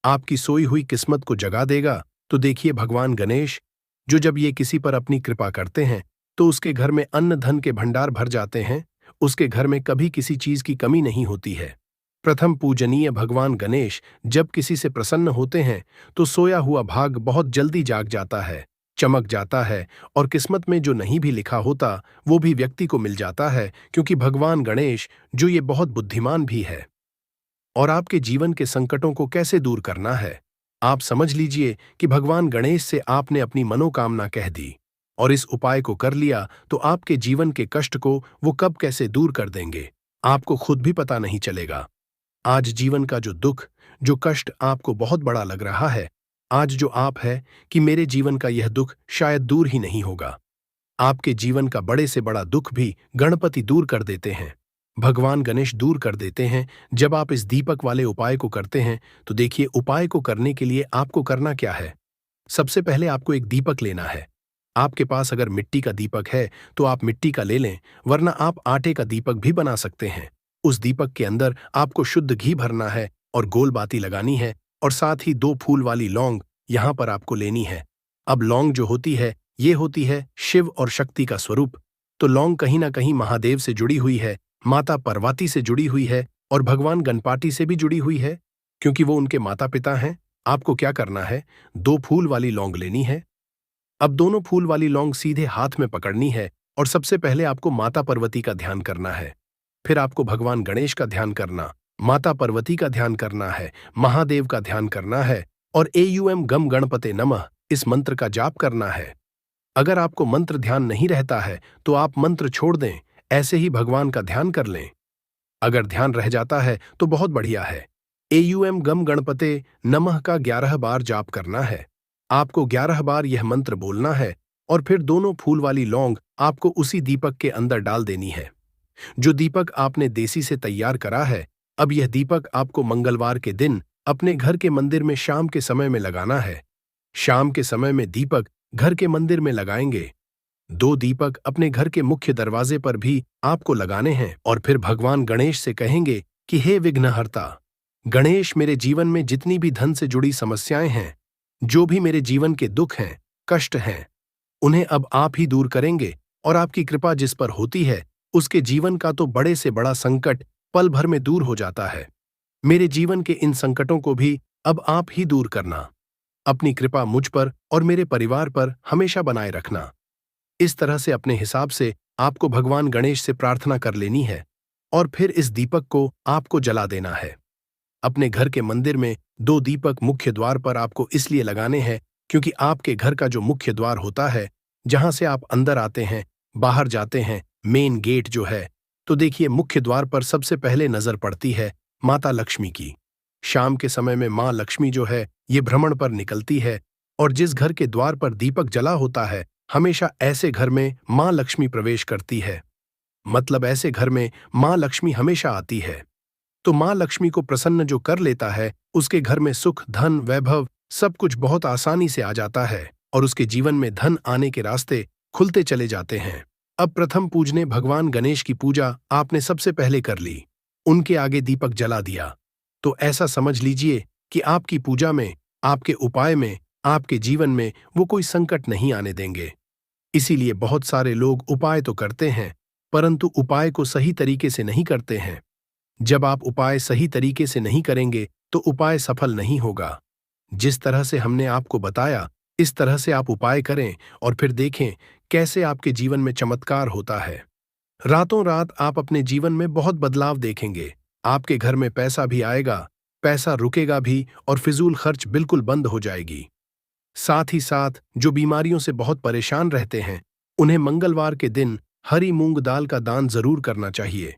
आपकी सोई हुई किस्मत को जगा देगा। तो देखिए, भगवान गणेश जो जब ये किसी पर अपनी कृपा करते हैं, तो उसके घर में अन्न धन के भंडार भर जाते हैं, उसके घर में कभी किसी चीज की कमी नहीं होती है। प्रथम पूजनीय भगवान गणेश जब किसी से प्रसन्न होते हैं, तो सोया हुआ भाग बहुत जल्दी जाग जाता है, चमक जाता है, और किस्मत में जो नहीं भी लिखा होता वो भी व्यक्ति को मिल जाता है, क्योंकि भगवान गणेश जो ये बहुत बुद्धिमान भी है। और आपके जीवन के संकटों को कैसे दूर करना है, आप समझ लीजिए कि भगवान गणेश से आपने अपनी मनोकामना कह दी और इस उपाय को कर लिया, तो आपके जीवन के कष्ट को वो कब कैसे दूर कर देंगे, आपको खुद भी पता नहीं चलेगा। आज जीवन का जो दुख, जो कष्ट आपको बहुत बड़ा लग रहा है, आज जो आप है कि मेरे जीवन का यह दुख शायद दूर ही नहीं होगा, आपके जीवन का बड़े से बड़ा दुख भी गणपति दूर कर देते हैं, भगवान गणेश दूर कर देते हैं। जब आप इस दीपक वाले उपाय को करते हैं, तो देखिए, उपाय को करने के लिए आपको करना क्या है। सबसे पहले आपको एक दीपक लेना है। आपके पास अगर मिट्टी का दीपक है तो आप मिट्टी का ले लें, वरना आप आटे का दीपक भी बना सकते हैं। उस दीपक के अंदर आपको शुद्ध घी भरना है और गोल बाती लगानी है, और साथ ही 2 फूल वाली लौंग यहां पर आपको लेनी है। अब लौंग जो होती है, ये होती है शिव और शक्ति का स्वरूप। तो लौंग कहीं ना कहीं महादेव से जुड़ी हुई है, माता पार्वती से जुड़ी हुई है, और भगवान गणपति से भी जुड़ी हुई है, क्योंकि वो उनके माता पिता हैं। आपको क्या करना है, 2 फूल वाली लौंग लेनी है। अब दोनों फूल वाली लौंग सीधे हाथ में पकड़नी है, और सबसे पहले आपको माता पार्वती का ध्यान करना है। फिर आपको भगवान गणेश का ध्यान करना, माता पार्वती का ध्यान करना है, महादेव का ध्यान करना है, और एयूएम गम गणपते नमः इस मंत्र का जाप करना है। अगर आपको मंत्र ध्यान नहीं रहता है तो आप मंत्र छोड़ दें, ऐसे ही भगवान का ध्यान कर लें। अगर ध्यान रह जाता है तो बहुत बढ़िया है। एयूएम गम गणपते नमः का 11 बार जाप करना है। आपको 11 बार यह मंत्र बोलना है, और फिर दोनों फूल वाली लौंग आपको उसी दीपक के अंदर डाल देनी है, जो दीपक आपने देसी से तैयार करा है। अब यह दीपक आपको मंगलवार के दिन अपने घर के मंदिर में शाम के समय में लगाना है। शाम के समय में दीपक घर के मंदिर में लगाएंगे। 2 दीपक अपने घर के मुख्य दरवाजे पर भी आपको लगाने हैं, और फिर भगवान गणेश से कहेंगे कि हे विघ्नहर्ता गणेश, मेरे जीवन में जितनी भी धन से जुड़ी समस्याएं हैं, जो भी मेरे जीवन के दुख हैं, कष्ट हैं, उन्हें अब आप ही दूर करेंगे, और आपकी कृपा जिस पर होती है उसके जीवन का तो बड़े से बड़ा संकट पल भर में दूर हो जाता है। मेरे जीवन के इन संकटों को भी अब आप ही दूर करना। अपनी कृपा मुझ पर और मेरे परिवार पर हमेशा बनाए रखना। इस तरह से अपने हिसाब से आपको भगवान गणेश से प्रार्थना कर लेनी है, और फिर इस दीपक को आपको जला देना है। अपने घर के मंदिर में 2 दीपक मुख्य द्वार पर आपको इसलिए लगाने हैं, क्योंकि आपके घर का जो मुख्य द्वार होता है, जहां से आप अंदर आते हैं, बाहर जाते हैं, मेन गेट जो है, तो देखिए, मुख्य द्वार पर सबसे पहले नजर पड़ती है माता लक्ष्मी की। शाम के समय में मां लक्ष्मी जो है ये भ्रमण पर निकलती है, और जिस घर के द्वार पर दीपक जला होता है, हमेशा ऐसे घर में मां लक्ष्मी प्रवेश करती है। मतलब ऐसे घर में मां लक्ष्मी हमेशा आती है। तो मां लक्ष्मी को प्रसन्न जो कर लेता है, उसके घर में सुख, धन, वैभव सब कुछ बहुत आसानी से आ जाता है, और उसके जीवन में धन आने के रास्ते खुलते चले जाते हैं। अब प्रथम पूजने भगवान गणेश की पूजा आपने सबसे पहले कर ली, उनके आगे दीपक जला दिया। तो ऐसा समझ लीजिए कि आपकी पूजा में, आपके उपाय में, आपके जीवन में वो कोई संकट नहीं आने देंगे। इसीलिए बहुत सारे लोग उपाय तो करते हैं, परंतु उपाय को सही तरीके से नहीं करते हैं। जब आप उपाय सही तरीके से नहीं करेंगे तो उपाय सफल नहीं होगा। जिस तरह से हमने आपको बताया इस तरह से आप उपाय करें और फिर देखें कैसे आपके जीवन में चमत्कार होता है। रातों रात आप अपने जीवन में बहुत बदलाव देखेंगे। आपके घर में पैसा भी आएगा, पैसा रुकेगा भी और फिजूल खर्च बिल्कुल बंद हो जाएगी। साथ ही साथ जो बीमारियों से बहुत परेशान रहते हैं, उन्हें मंगलवार के दिन हरी मूंग दाल का दान जरूर करना चाहिए।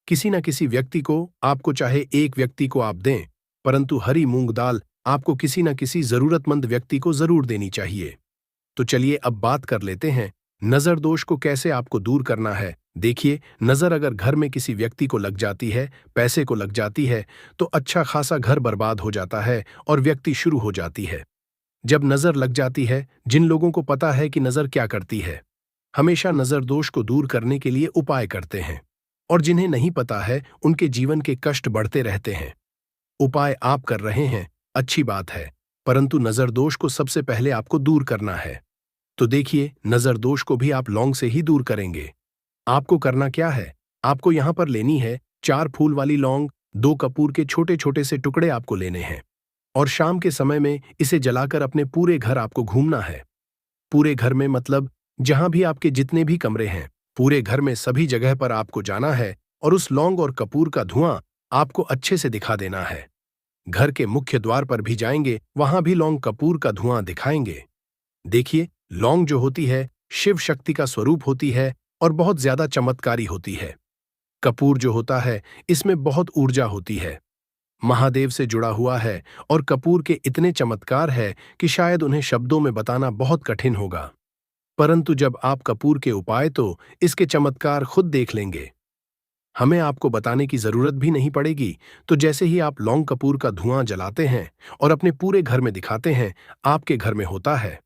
किसी न किसी व्यक्ति को, आपको चाहे एक व्यक्ति को आप दें, परंतु हरी मूंग दाल आपको किसी न किसी जरूरतमंद व्यक्ति को जरूर देनी चाहिए। तो चलिए अब बात कर लेते हैं नजर दोष को कैसे आपको दूर करना है। देखिए, नजर अगर घर में किसी व्यक्ति को लग जाती है, पैसे को लग जाती है, तो अच्छा खासा घर बर्बाद हो जाता है और व्यक्ति शुरू हो जाती है। जब नजर लग जाती है, जिन लोगों को पता है कि नजर क्या करती है, हमेशा नजर दोष को दूर करने के लिए उपाय करते हैं, और जिन्हें नहीं पता है उनके जीवन के कष्ट बढ़ते रहते हैं। उपाय आप कर रहे हैं, अच्छी बात है, परंतु नजर दोष को सबसे पहले आपको दूर करना है। तो देखिए, नजर दोष को भी आप लौंग से ही दूर करेंगे। आपको करना क्या है, आपको यहां पर लेनी है 4 फूल वाली लौंग, 2 कपूर के छोटे छोटे से टुकड़े आपको लेने हैं, और शाम के समय में इसे जलाकर अपने पूरे घर आपको घूमना है। पूरे घर में मतलब जहां भी आपके जितने भी कमरे हैं, पूरे घर में सभी जगह पर आपको जाना है और उस लौंग और कपूर का धुआं आपको अच्छे से दिखा देना है। घर के मुख्य द्वार पर भी जाएंगे, वहां भी लौंग कपूर का धुआं दिखाएंगे। देखिए, लौंग जो होती है शिव शक्ति का स्वरूप होती है और बहुत ज्यादा चमत्कारी होती है। कपूर जो होता है इसमें बहुत ऊर्जा होती है, महादेव से जुड़ा हुआ है, और कपूर के इतने चमत्कार है कि शायद उन्हें शब्दों में बताना बहुत कठिन होगा। परंतु जब आप कपूर के उपाय तो इसके चमत्कार खुद देख लेंगे। हमें आपको बताने की जरूरत भी नहीं पड़ेगी। तो जैसे ही आप लौंग कपूर का धुआं जलाते हैं और अपने पूरे घर में दिखाते हैं, आपके घर में होता है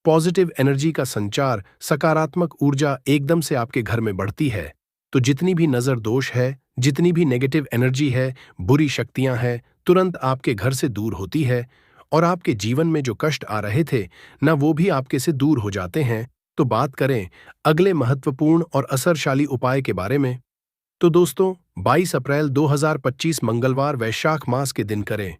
पॉजिटिव एनर्जी का संचार, सकारात्मक ऊर्जा एकदम से आपके घर में बढ़ती है। तो जितनी भी नजर दोष है, जितनी भी नेगेटिव एनर्जी है, बुरी शक्तियां हैं, तुरंत आपके घर से दूर होती है, और आपके जीवन में जो कष्ट आ रहे थे ना, वो भी आपके से दूर हो जाते हैं। तो बात करें अगले महत्वपूर्ण और असरशाली उपाय के बारे में। तो दोस्तों, 22 अप्रैल 2025 मंगलवार वैशाख मास के दिन करें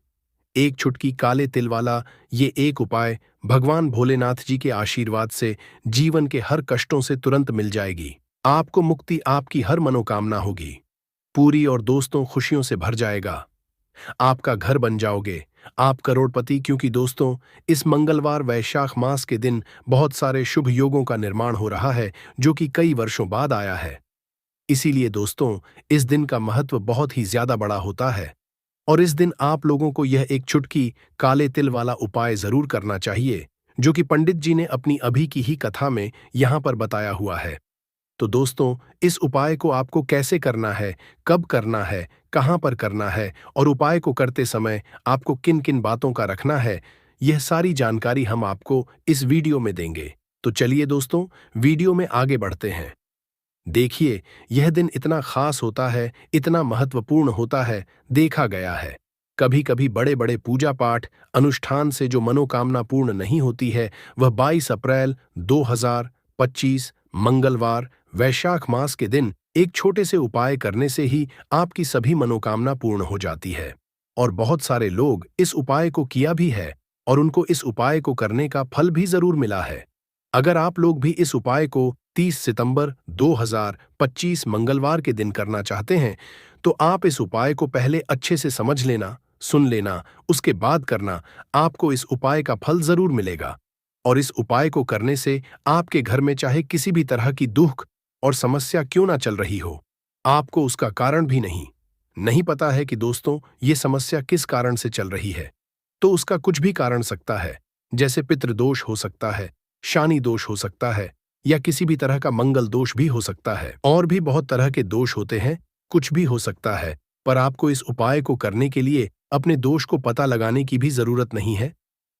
एक चुटकी काले तिल वाला ये एक उपाय। भगवान भोलेनाथ जी के आशीर्वाद से जीवन के हर कष्टों से तुरंत मिल जाएगी। आपको मुक्ति, आपकी हर मनोकामना होगी पूरी, और दोस्तों खुशियों से भर जाएगा। आपका घर बन जाओगे, आप करोड़पति। क्योंकि दोस्तों, इस मंगलवार वैशाख मास के दिन बहुत सारे शुभ योगों का निर्माण हो रहा है, जो कि कई वर्षों बाद आया है। इसीलिए दोस्तों, इस दिन का महत्व बहुत ही ज्यादा बड़ा होता है, और इस दिन आप लोगों को यह एक चुटकी काले तिल वाला उपाय जरूर करना चाहिए, जो कि पंडित जी ने अपनी अभी की ही कथा में यहां पर बताया हुआ है। तो दोस्तों, इस उपाय को आपको कैसे करना है, कब करना है, कहां पर करना है, और उपाय को करते समय आपको किन किन बातों का रखना है, यह सारी जानकारी हम आपको इस वीडियो में देंगे। तो चलिए दोस्तों, वीडियो में आगे बढ़ते हैं। देखिए, यह दिन इतना खास होता है, इतना महत्वपूर्ण होता है, देखा गया है कभी कभी बड़े बड़े पूजा पाठ अनुष्ठान से जो मनोकामना पूर्ण नहीं होती है, वह 22 अप्रैल 2025 मंगलवार वैशाख मास के दिन एक छोटे से उपाय करने से ही आपकी सभी मनोकामना पूर्ण हो जाती है। और बहुत सारे लोग इस उपाय को किया भी है, और उनको इस उपाय को करने का फल भी जरूर मिला है। अगर आप लोग भी इस उपाय को 30 सितंबर 2025 मंगलवार के दिन करना चाहते हैं, तो आप इस उपाय को पहले अच्छे से समझ लेना, सुन लेना, उसके बाद करना। आपको इस उपाय का फल जरूर मिलेगा, और इस उपाय को करने से आपके घर में चाहे किसी भी तरह की दुख और समस्या क्यों ना चल रही हो, आपको उसका कारण भी नहीं पता है कि दोस्तों ये समस्या किस कारण से चल रही है, तो उसका कुछ भी कारण सकता है। जैसे पितृदोष हो सकता है, शानी दोष हो सकता है, या किसी भी तरह का मंगल दोष भी हो सकता है, और भी बहुत तरह के दोष होते हैं, कुछ भी हो सकता है। पर आपको इस उपाय को करने के लिए अपने दोष को पता लगाने की भी जरूरत नहीं है।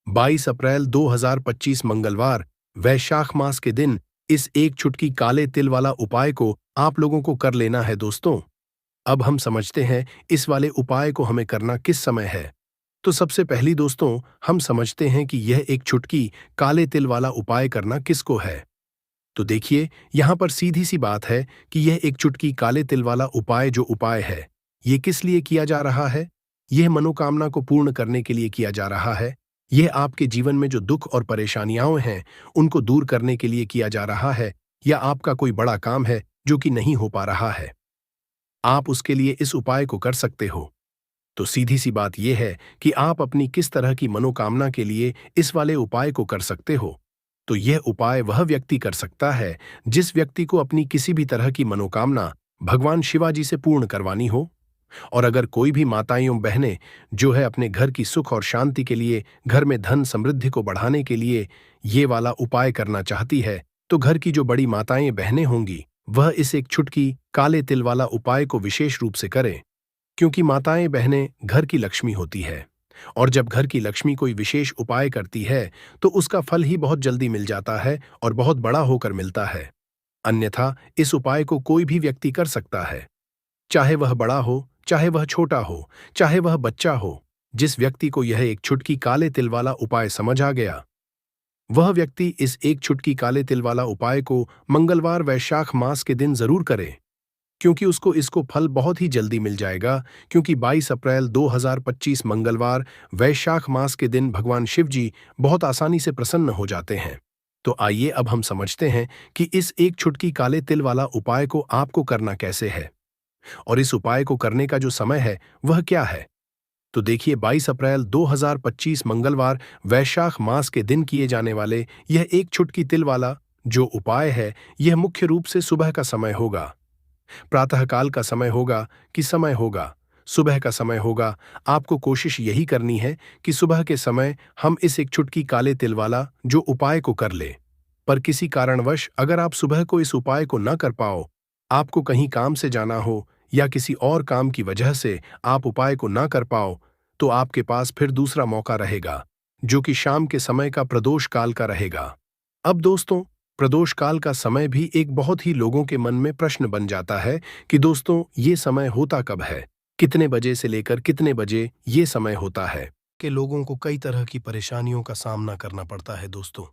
22 अप्रैल 2025 मंगलवार वैशाख मास के दिन इस एक चुटकी काले तिल वाला उपाय को आप लोगों को कर लेना है दोस्तों। अब हम समझते हैं इस वाले उपाय को हमें करना किस समय है। तो सबसे पहली दोस्तों, हम समझते हैं कि यह एक चुटकी काले तिल वाला उपाय करना किसको है। तो देखिए, यहां पर सीधी सी बात है कि यह एक चुटकी काले तिल वाला उपाय जो उपाय है, ये किस लिए किया जा रहा है। यह मनोकामना को पूर्ण करने के लिए किया जा रहा है। यह आपके जीवन में जो दुख और परेशानियां हैं उनको दूर करने के लिए किया जा रहा है, या आपका कोई बड़ा काम है जो कि नहीं हो पा रहा है। आप उसके लिए इस उपाय को कर सकते हो। तो सीधी सी बात यह है कि आप अपनी किस तरह की मनोकामना के लिए इस वाले उपाय को कर सकते हो। तो यह उपाय वह व्यक्ति कर सकता है जिस व्यक्ति को अपनी किसी भी तरह की मनोकामना भगवान शिवाजी से पूर्ण करवानी हो। और अगर कोई भी माताएं एवं बहनें जो है अपने घर की सुख और शांति के लिए, घर में धन समृद्धि को बढ़ाने के लिए ये वाला उपाय करना चाहती है, तो घर की जो बड़ी माताएं बहनें होंगी वह इस एक छुटकी काले तिल वाला उपाय को विशेष रूप से करें। क्योंकि माताएं बहनें घर की लक्ष्मी होती है, और जब घर की लक्ष्मी कोई विशेष उपाय करती है तो उसका फल ही बहुत जल्दी मिल जाता है और बहुत बड़ा होकर मिलता है। अन्यथा इस उपाय को कोई भी व्यक्ति कर सकता है, चाहे वह बड़ा हो, चाहे वह छोटा हो, चाहे वह बच्चा हो। जिस व्यक्ति को यह एक छुटकी काले तिल वाला उपाय समझ आ गया, वह व्यक्ति इस एक छुटकी काले तिल वाला उपाय को मंगलवार वैशाख मास के दिन जरूर करे, क्योंकि उसको इसको फल बहुत ही जल्दी मिल जाएगा। क्योंकि 22 अप्रैल 2025 मंगलवार वैशाख मास के दिन भगवान शिव जी बहुत आसानी से प्रसन्न हो जाते हैं। तो आइए अब हम समझते हैं कि इस एक छुटकी काले तिल वाला उपाय को आपको करना कैसे है, और इस उपाय को करने का जो समय है वह क्या है। तो देखिए, 22 अप्रैल 2025 मंगलवार वैशाख मास के दिन किए जाने वाले यह एक छुटकी तिल वाला जो उपाय है, यह मुख्य रूप से सुबह का समय होगा। प्रातःकाल का समय होगा कि समय होगा, सुबह का समय होगा। आपको कोशिश यही करनी है कि सुबह के समय हम इस एक छुटकी काले तिल वाला जो उपाय को कर ले। पर किसी कारणवश अगर आप सुबह को इस उपाय को न कर पाओ, आपको कहीं काम से जाना हो या किसी और काम की वजह से आप उपाय को न कर पाओ, तो आपके पास फिर दूसरा मौका रहेगा, जो कि शाम के समय का प्रदोष काल का रहेगा। अब दोस्तों, प्रदोष काल का समय भी एक बहुत ही लोगों के मन में प्रश्न बन जाता है कि दोस्तों ये समय होता कब है, कितने बजे से लेकर कितने बजे ये समय होता है। कि लोगों को कई तरह की परेशानियों का सामना करना पड़ता है दोस्तों।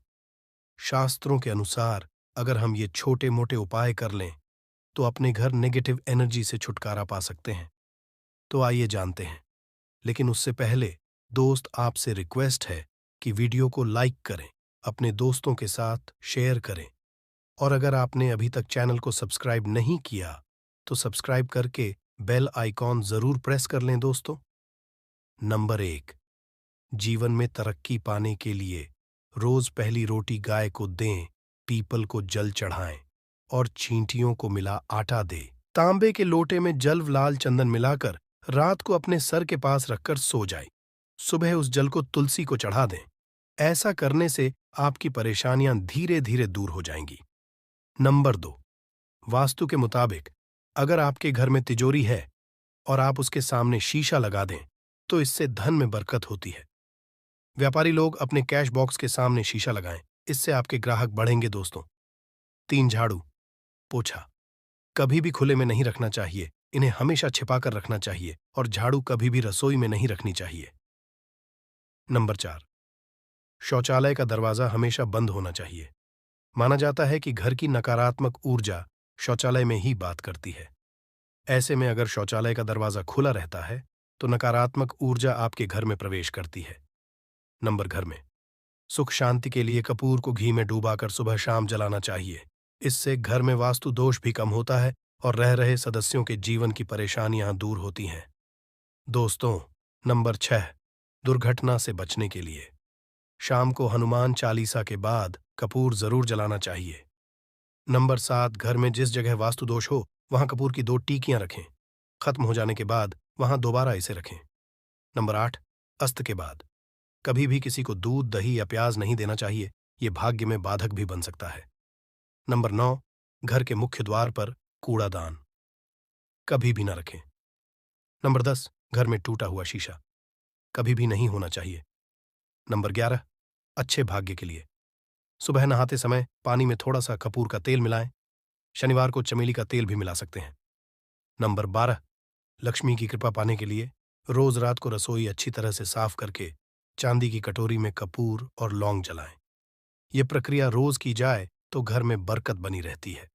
शास्त्रों के अनुसार अगर हम ये छोटे मोटे उपाय कर लें तो अपने घर नेगेटिव एनर्जी से छुटकारा पा सकते हैं। तो आइए जानते हैं। लेकिन उससे पहले दोस्त, आपसे रिक्वेस्ट है कि वीडियो को लाइक करें, अपने दोस्तों के साथ शेयर करें, और अगर आपने अभी तक चैनल को सब्सक्राइब नहीं किया तो सब्सक्राइब करके बेल आइकॉन जरूर प्रेस कर लें दोस्तों। नंबर 1, जीवन में तरक्की पाने के लिए रोज पहली रोटी गाय को दें, पीपल को जल चढ़ाएं और चींटियों को मिला आटा दे। तांबे के लोटे में जल लाल चंदन मिलाकर रात को अपने सर के पास रखकर सो जाए। सुबह उस जल को तुलसी को चढ़ा दें। ऐसा करने से आपकी परेशानियां धीरे धीरे दूर हो जाएंगी। नंबर 2, वास्तु के मुताबिक अगर आपके घर में तिजोरी है और आप उसके सामने शीशा लगा दें तो इससे धन में बरकत होती है। व्यापारी लोग अपने कैश बॉक्स के सामने शीशा लगाएं, इससे आपके ग्राहक बढ़ेंगे दोस्तों। 3, झाड़ू पोछा कभी भी खुले में नहीं रखना चाहिए, इन्हें हमेशा छिपाकर रखना चाहिए, और झाड़ू कभी भी रसोई में नहीं रखनी चाहिए। नंबर 4, शौचालय का दरवाजा हमेशा बंद होना चाहिए। माना जाता है कि घर की नकारात्मक ऊर्जा शौचालय में ही बात करती है। ऐसे में अगर शौचालय का दरवाजा खुला रहता है तो नकारात्मक ऊर्जा आपके घर में प्रवेश करती है। घर में सुख शांति के लिए कपूर को घी में डूबाकर सुबह शाम जलाना चाहिए। इससे घर में वास्तु दोष भी कम होता है और रह रहे सदस्यों के जीवन की परेशानियां दूर होती हैं। दोस्तों, नंबर 6, दुर्घटना से बचने के लिए शाम को हनुमान चालीसा के बाद कपूर जरूर जलाना चाहिए। नंबर 7, घर में जिस जगह वास्तु दोष हो वहां कपूर की 2 टीकियां रखें। खत्म हो जाने के बाद वहां दोबारा इसे रखें। नंबर 8, अस्त के बाद कभी भी किसी को दूध, दही या प्याज नहीं देना चाहिए, यह भाग्य में बाधक भी बन सकता है। नंबर 9, घर के मुख्य द्वार पर कूड़ादान कभी भी न रखें। नंबर 10, घर में टूटा हुआ शीशा कभी भी नहीं होना चाहिए। नंबर 11, अच्छे भाग्य के लिए सुबह नहाते समय पानी में थोड़ा सा कपूर का तेल मिलाएं। शनिवार को चमेली का तेल भी मिला सकते हैं। नंबर 12, लक्ष्मी की कृपा पाने के लिए रोज रात को रसोई अच्छी तरह से साफ करके चांदी की कटोरी में कपूर और लौंग जलाएं। यह प्रक्रिया रोज की जाए तो घर में बरकत बनी रहती है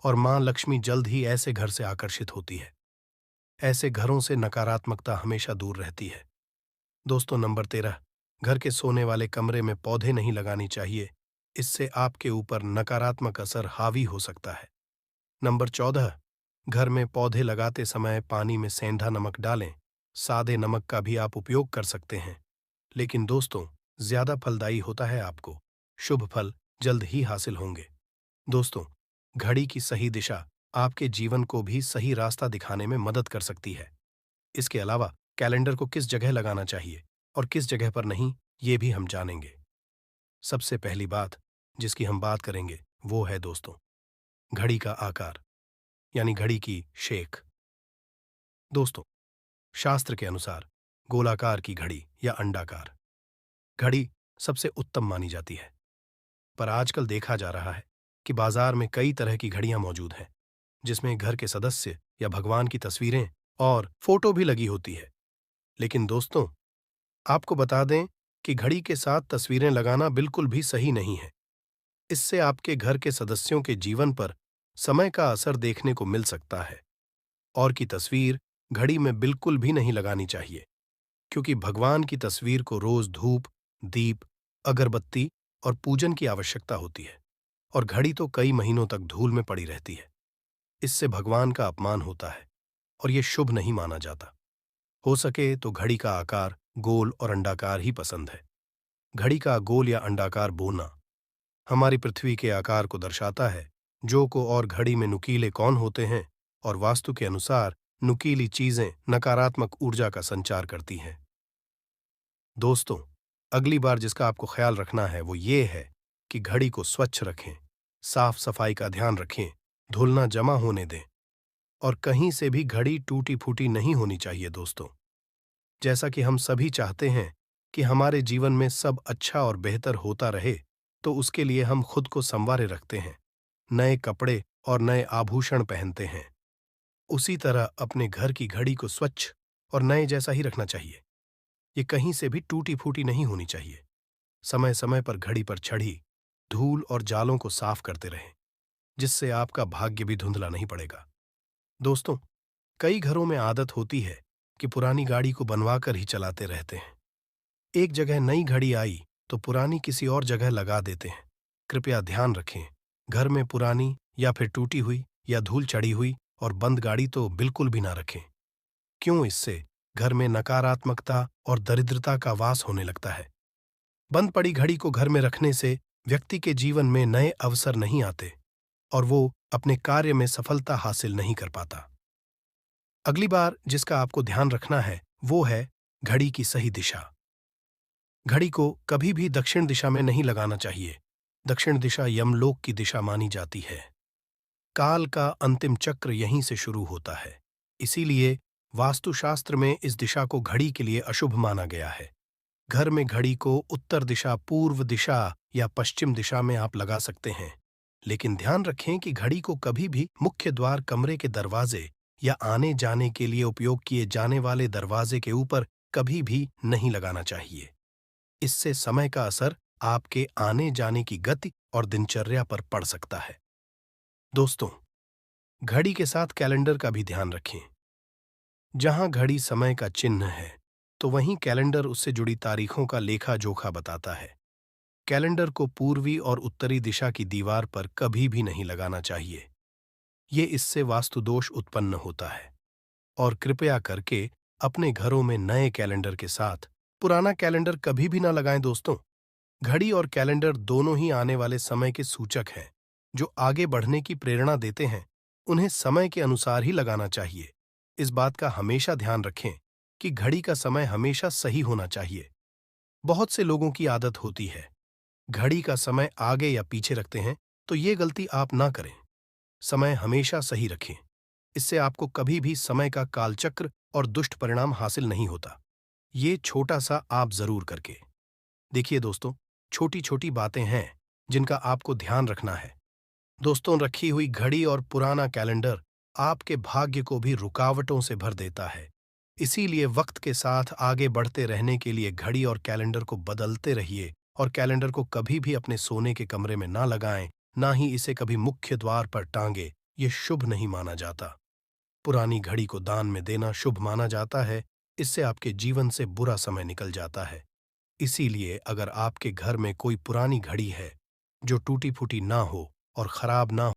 और मां लक्ष्मी जल्द ही ऐसे घर से आकर्षित होती है। ऐसे घरों से नकारात्मकता हमेशा दूर रहती है। दोस्तों, नंबर 13, घर के सोने वाले कमरे में पौधे नहीं लगानी चाहिए, इससे आपके ऊपर नकारात्मक असर हावी हो सकता है। नंबर 14, घर में पौधे लगाते समय पानी में सेंधा नमक डालें। सादे नमक का भी आप उपयोग कर सकते हैं, लेकिन दोस्तों, ज्यादा फलदायी होता है। आपको शुभ फल जल्द ही हासिल होंगे। दोस्तों, घड़ी की सही दिशा आपके जीवन को भी सही रास्ता दिखाने में मदद कर सकती है। इसके अलावा कैलेंडर को किस जगह लगाना चाहिए और किस जगह पर नहीं, ये भी हम जानेंगे। सबसे पहली बात जिसकी हम बात करेंगे वो है दोस्तों, घड़ी का आकार, यानी घड़ी की शेख। दोस्तों, शास्त्र के अनुसार गोलाकार की घड़ी या अंडाकार घड़ी सबसे उत्तम मानी जाती है। पर आजकल देखा जा रहा है कि बाजार में कई तरह की घड़ियां मौजूद हैं, जिसमें घर के सदस्य या भगवान की तस्वीरें और फोटो भी लगी होती है। लेकिन दोस्तों, आपको बता दें कि घड़ी के साथ तस्वीरें लगाना बिल्कुल भी सही नहीं है। इससे आपके घर के सदस्यों के जीवन पर समय का असर देखने को मिल सकता है। और की तस्वीर घड़ी में बिल्कुल भी नहीं लगानी चाहिए, क्योंकि भगवान की तस्वीर को रोज धूप, दीप, अगरबत्ती और पूजन की आवश्यकता होती है, और घड़ी तो कई महीनों तक धूल में पड़ी रहती है। इससे भगवान का अपमान होता है और ये शुभ नहीं माना जाता। हो सके तो घड़ी का आकार गोल और अंडाकार ही पसंद है। घड़ी का गोल या अंडाकार बोना हमारी पृथ्वी के आकार को दर्शाता है, जो को और घड़ी में नुकीले कौन होते हैं, और वास्तु के अनुसार नुकीली चीजें नकारात्मक ऊर्जा का संचार करती हैं। दोस्तों, अगली बार जिसका आपको ख्याल रखना है वो ये है कि घड़ी को स्वच्छ रखें, साफ सफाई का ध्यान रखें, धूल ना जमा होने दें, और कहीं से भी घड़ी टूटी फूटी नहीं होनी चाहिए। दोस्तों, जैसा कि हम सभी चाहते हैं कि हमारे जीवन में सब अच्छा और बेहतर होता रहे, तो उसके लिए हम खुद को संवारे रखते हैं, नए कपड़े और नए आभूषण पहनते हैं। उसी तरह अपने घर की घड़ी को स्वच्छ और नए जैसा ही रखना चाहिए। ये कहीं से भी टूटी फूटी नहीं होनी चाहिए। समय समय पर घड़ी पर चढ़ी धूल और जालों को साफ करते रहें, जिससे आपका भाग्य भी धुंधला नहीं पड़ेगा। दोस्तों, कई घरों में आदत होती है कि पुरानी गाड़ी को बनवा कर ही चलाते रहते हैं। एक जगह नई घड़ी आई तो पुरानी किसी और जगह लगा देते हैं। कृपया ध्यान रखें, घर में पुरानी या फिर टूटी हुई या धूल चढ़ी हुई और बंद गाड़ी तो बिल्कुल भी ना रखें। क्यों? इससे घर में नकारात्मकता और दरिद्रता का वास होने लगता है। बंद पड़ी घड़ी को घर में रखने से व्यक्ति के जीवन में नए अवसर नहीं आते और वो अपने कार्य में सफलता हासिल नहीं कर पाता। अगली बार जिसका आपको ध्यान रखना है वो है घड़ी की सही दिशा। घड़ी को कभी भी दक्षिण दिशा में नहीं लगाना चाहिए। दक्षिण दिशा यमलोक की दिशा मानी जाती है। काल का अंतिम चक्र यहीं से शुरू होता है। इसीलिए वास्तुशास्त्र में इस दिशा को घड़ी के लिए अशुभ माना गया है। घर में घड़ी को उत्तर दिशा, पूर्व दिशा या पश्चिम दिशा में आप लगा सकते हैं, लेकिन ध्यान रखें कि घड़ी को कभी भी मुख्य द्वार, कमरे के दरवाजे या आने जाने के लिए उपयोग किए जाने वाले दरवाजे के ऊपर कभी भी नहीं लगाना चाहिए। इससे समय का असर आपके आने जाने की गति और दिनचर्या पर पड़ सकता है। दोस्तों, घड़ी के साथ कैलेंडर का भी ध्यान रखें। जहां घड़ी समय का चिन्ह है, तो वहीं कैलेंडर उससे जुड़ी तारीखों का लेखा जोखा बताता है। कैलेंडर को पूर्वी और उत्तरी दिशा की दीवार पर कभी भी नहीं लगाना चाहिए। ये इससे वास्तुदोष उत्पन्न होता है। और कृपया करके अपने घरों में नए कैलेंडर के साथ पुराना कैलेंडर कभी भी ना लगाएं। दोस्तों, घड़ी और कैलेंडर दोनों ही आने वाले समय के सूचक हैं, जो आगे बढ़ने की प्रेरणा देते हैं। उन्हें समय के अनुसार ही लगाना चाहिए। इस बात का हमेशा ध्यान रखें कि घड़ी का समय हमेशा सही होना चाहिए। बहुत से लोगों की आदत होती है घड़ी का समय आगे या पीछे रखते हैं, तो ये गलती आप ना करें। समय हमेशा सही रखें। इससे आपको कभी भी समय का कालचक्र और दुष्ट परिणाम हासिल नहीं होता। ये छोटा सा आप जरूर करके देखिए। दोस्तों, छोटी छोटी बातें हैं जिनका आपको ध्यान रखना है। दोस्तों, रखी हुई घड़ी और पुराना कैलेंडर आपके भाग्य को भी रुकावटों से भर देता है। इसीलिए वक्त के साथ आगे बढ़ते रहने के लिए घड़ी और कैलेंडर को बदलते रहिए, और कैलेंडर को कभी भी अपने सोने के कमरे में ना लगाएं, ना ही इसे कभी मुख्य द्वार पर टांगे। ये शुभ नहीं माना जाता। पुरानी घड़ी को दान में देना शुभ माना जाता है। इससे आपके जीवन से बुरा समय निकल जाता है। इसीलिए अगर आपके घर में कोई पुरानी घड़ी है जो टूटी फूटी ना हो और खराब ना